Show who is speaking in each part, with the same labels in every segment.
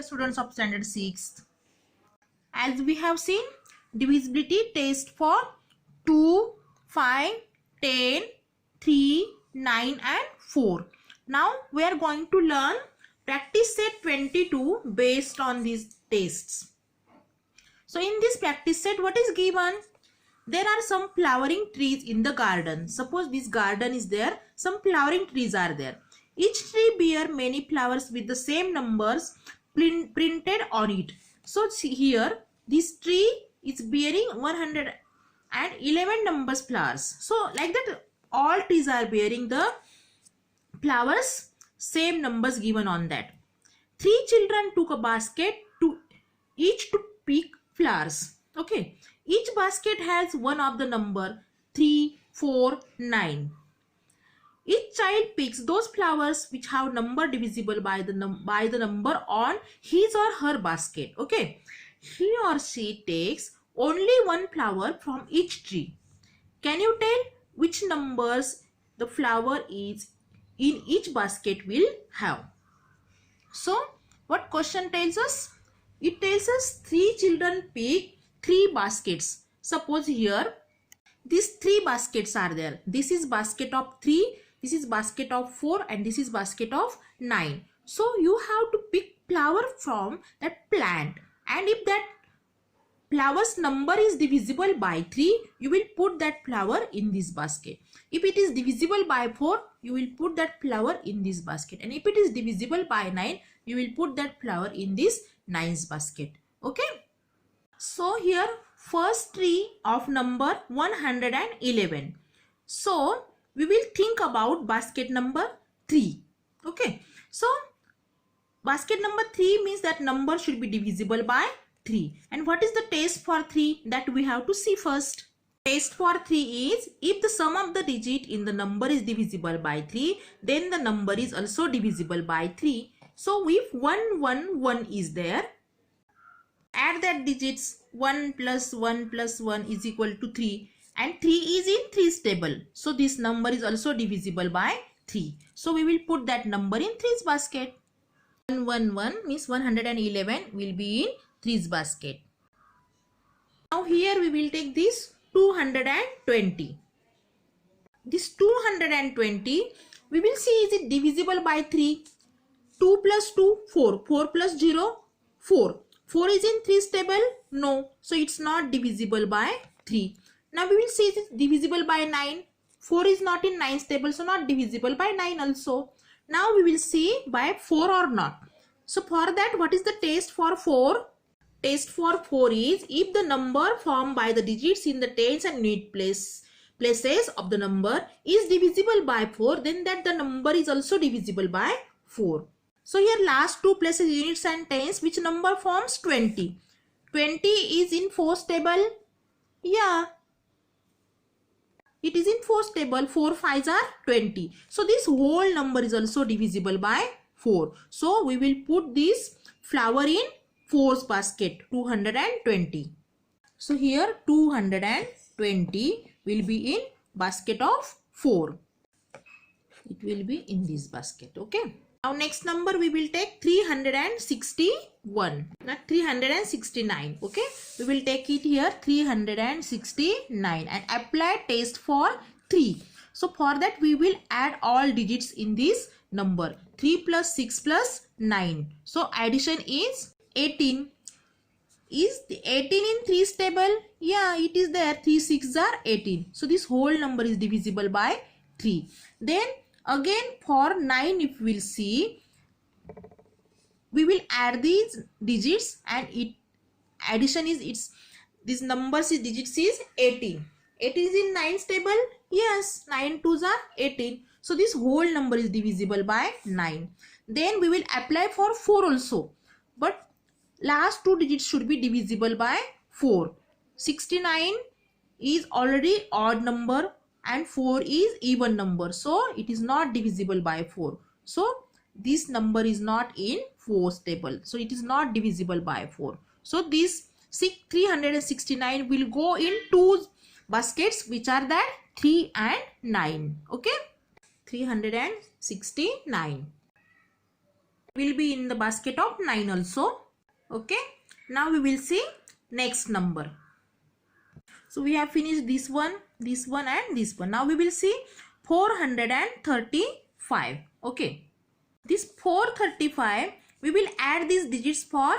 Speaker 1: students of standard 6th. As we have seen, divisibility test for 2, 5, 10, 3, 9 and 4. Now we are going to learn practice set 22 based on these tests. So in this practice set, what is given? There are some flowering trees in the garden. Suppose this garden is there, some flowering trees are there. Each tree bear many flowers with the same numbers printed on it. So see here, this tree is bearing 111 numbers flowers. So like that, all trees are bearing the flowers, same numbers given on that. 3 children took a basket to each to pick flowers. Okay, each basket has one of the number 3, 4, 9. Each child picks those flowers which have number divisible by the number on his or her basket. Okay, he or she takes only one flower from each tree. Can you tell which numbers the flower is in each basket will have? So what question tells us? It tells us 3 children pick 3 baskets. Suppose here these 3 baskets are there. This is basket of 3, this is basket of 4 and this is basket of 9. So you have to pick flower from that plant, and if that flower's number is divisible by 3, you will put that flower in this basket. If it is divisible by 4, you will put that flower in this basket, and if it is divisible by 9, you will put that flower in this 9's basket. Okay, so here first tree of number 111. So we will think about basket number 3. Okay, so basket number 3 means that number should be divisible by 3. And what is the test for 3? That we have to see first. Test for 3 is, if the sum of the digit in the number is divisible by 3, then the number is also divisible by 3. So if 1, 1, 1 is there, add that digits 1 plus 1 plus 1 is equal to 3, and 3 is in 3's table. So this number is also divisible by 3. So we will put that number in 3's basket. 111 means 111 will be in 3's basket. Now here we will take this 220. This 220, we will see, is it divisible by 3? 2 plus 2, 4. 4 plus 0, 4. 4 is in 3's table? No. So it's not divisible by 3. Now we will see, is it divisible by 9? 4 is not in 9's table, so not divisible by 9 also. Now we will see by 4 or not. So for that, what is the test for 4? Test for 4 is, if the number formed by the digits in the tens and unit places of the number is divisible by 4, then that the number is also divisible by 4. So here last 2 places units and tens, which number forms 20? 20 is in 4's table? Yeah, it is in 4's table. 4 5s are 20. So this whole number is also divisible by 4. So we will put this flower in 4's basket, 220. So here 220 will be in basket of 4. It will be in this basket. Okay. Now next number we will take 361, not 369. Okay, we will take it here 369 and apply test for 3. So for that we will add all digits in this number. 3 plus 6 plus 9. So addition is 18. Is the 18 in 3's table? Yeah, it is there. 3 6s are 18. So this whole number is divisible by 3. Then again for 9, if we will see, we will add these digits, and addition is this numbers is digits is 18. 18 is in 9's table? Yes, 9 2s are 18. So this whole number is divisible by 9. Then we will apply for 4 also, but last 2 digits should be divisible by 4. 69 is already odd number and 4 is even number, so it is not divisible by 4. So this number is not in 4's table, so it is not divisible by 4. So this 369 will go in 2 baskets, which are that 3 and 9. Okay, 369. will be in the basket of 9 also. Okay, now we will see next number. So we have finished this one and this one. Now we will see 435. Okay, this 435 we will add these digits for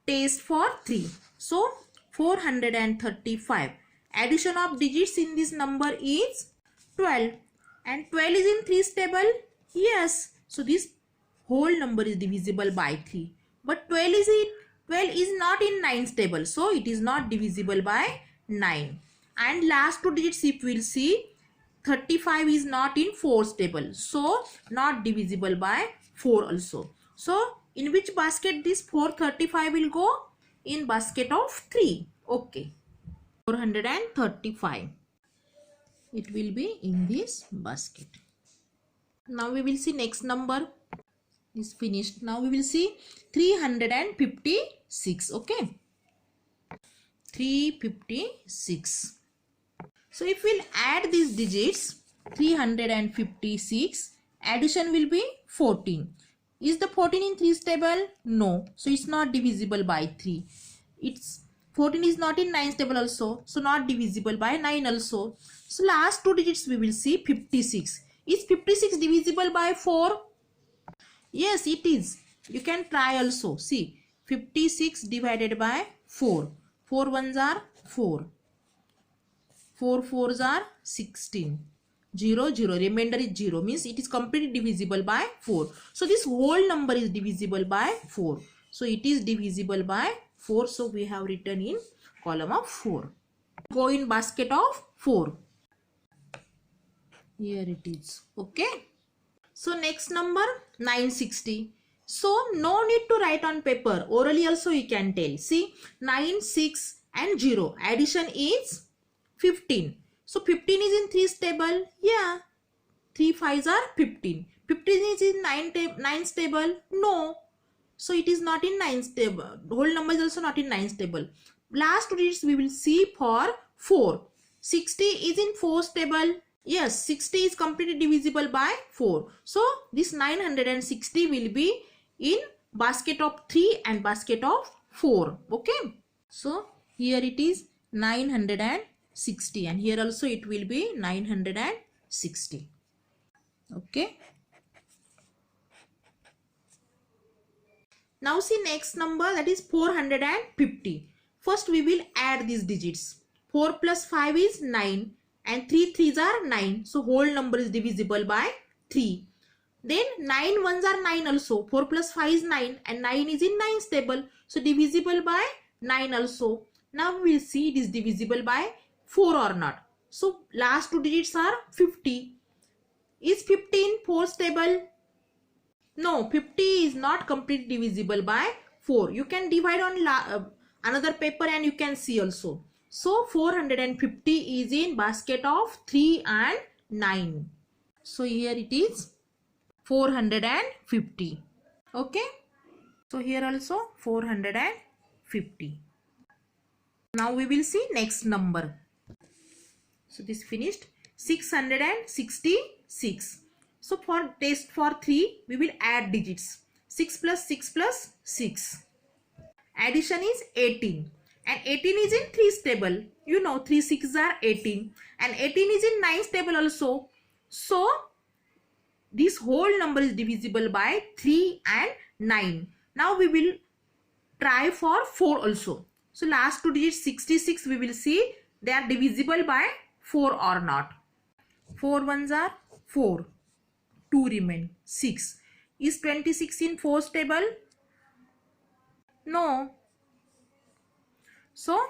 Speaker 1: test for 3. So 435, addition of digits in this number is 12, and 12 is in 3's table. Yes, so this whole number is divisible by 3, but 12 is not in 9's table, so it is not divisible by 9. And last 2 digits, if we will see, 35 is not in 4's table, so not divisible by 4 also. So in which basket this 435 will go? In basket of 3. Okay, 435, it will be in this basket. Now we will see next number is finished. Now we will see 356. Okay, 356. So if we'll add these digits, 356, addition will be 14. Is the 14 in 3's table? No, so it's not divisible by 3. It's 14 is not in 9's table also, so not divisible by 9 also. So last 2 digits we will see 56. Is 56 divisible by 4? Yes, it is. You can try also. See, 56 divided by 4. 4 ones are 4. 4 fours are 16. 0, 0. Remainder is 0. Means it is completely divisible by 4. So this whole number is divisible by 4. So it is divisible by 4. So we have written in column of 4. Go in basket of 4. Here it is. Okay. So next number 960. So no need to write on paper. Orally also you can tell. See, 9, 6 and 0. Addition is 15. So 15 is in 3's table. Yeah. 3 5s are 15. 15 is in 9's table. No. So it is not in 9's table. The whole number is also not in 9's table. Last 2 digits we will see for 4. 60 is in 4's table. Yes, 60 is completely divisible by 4. So this 960 will be in basket of 3 and basket of 4. Okay. So here it is 960 and here also it will be 960. Okay. Now see next number, that is 450. First we will add these digits. 4 plus 5 is 9 and 3 3s are 9. So whole number is divisible by 3. Then 9 ones are 9 also. 4 plus 5 is 9 and 9 is in 9's table. So divisible by 9 also. Now we will see it is divisible by 4 or not. So last 2 digits are 50. Is 15 4's table? No, 50 is not completely divisible by 4. You can divide on another paper and you can see also. So 450 is in basket of 3 and 9. So here it is 450. Okay. So here also 450. Now we will see next number. So this finished. 666. So for test for 3, we will add digits. 6 plus 6 plus 6. Addition is 18. And 18 is in 3's table. You know 3 6s are 18. And 18 is in 9's table also. So this whole number is divisible by 3 and 9. Now we will try for 4 also. So last 2 digits 66 we will see they are divisible by 4 or not. 4 ones are 4. 2 remain. 6. Is 26 in 4's table? No. So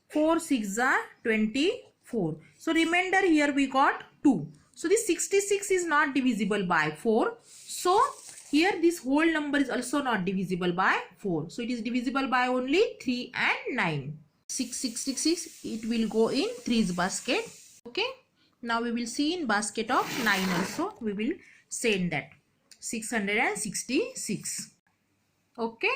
Speaker 1: 4 6 are 24. So remainder here we got 2. So this 66 is not divisible by 4. So here this whole number is also not divisible by 4. So it is divisible by only 3 and 9. 666, it will go in 3's basket. Okay. Now we will see in basket of 9 also. We will send that 666. Okay.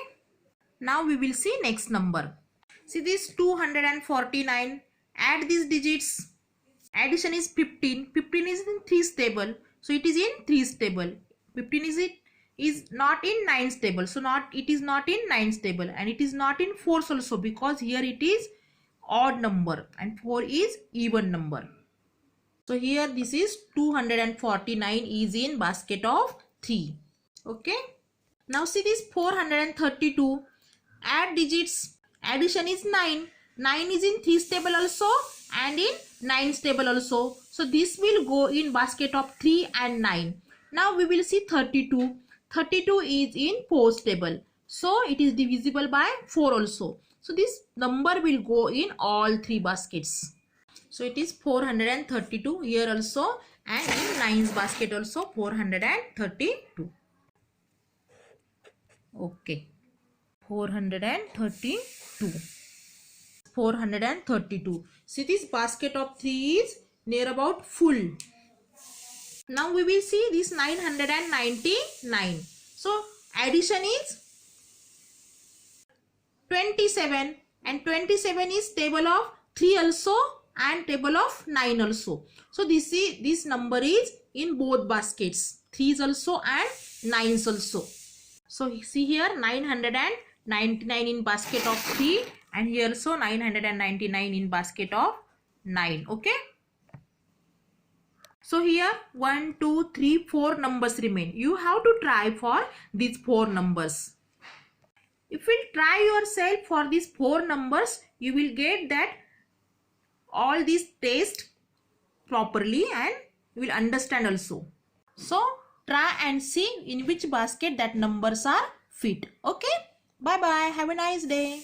Speaker 1: Now we will see next number. See this 249. Add these digits. Addition is 15. 15 is in 3's table. So it is in 3's table. 15 is it is not in 9's table. So it is not in 9's table, and it is not in 4's also, because here it is odd number and 4 is even number. So here this is 249 is in basket of 3. Okay. Now see this 432. Add digits. Addition is 9. 9 is in 3's table also and in 9's table also. So this will go in basket of 3 and 9. Now we will see 32. 32 is in 4's table. So it is divisible by 4 also. So this number will go in all 3 baskets. So it is 432 here also, and in 9's basket also 432. Okay. 432. 432. See, this basket of 3 is near about full. Now we will see this 999. So addition is 27, and 27 is table of 3 also and table of 9 also. So this number is in both baskets, 3's also and 9's also. So see here 999 in basket of 3, and here also 999 in basket of 9. Okay. So here 1, 2, 3, 4 numbers remain. You have to try for these 4 numbers. If you try yourself for these 4 numbers, you will get that all these taste properly, and you will understand also. So try and see in which basket that numbers are fit. Okay. Bye bye. Have a nice day.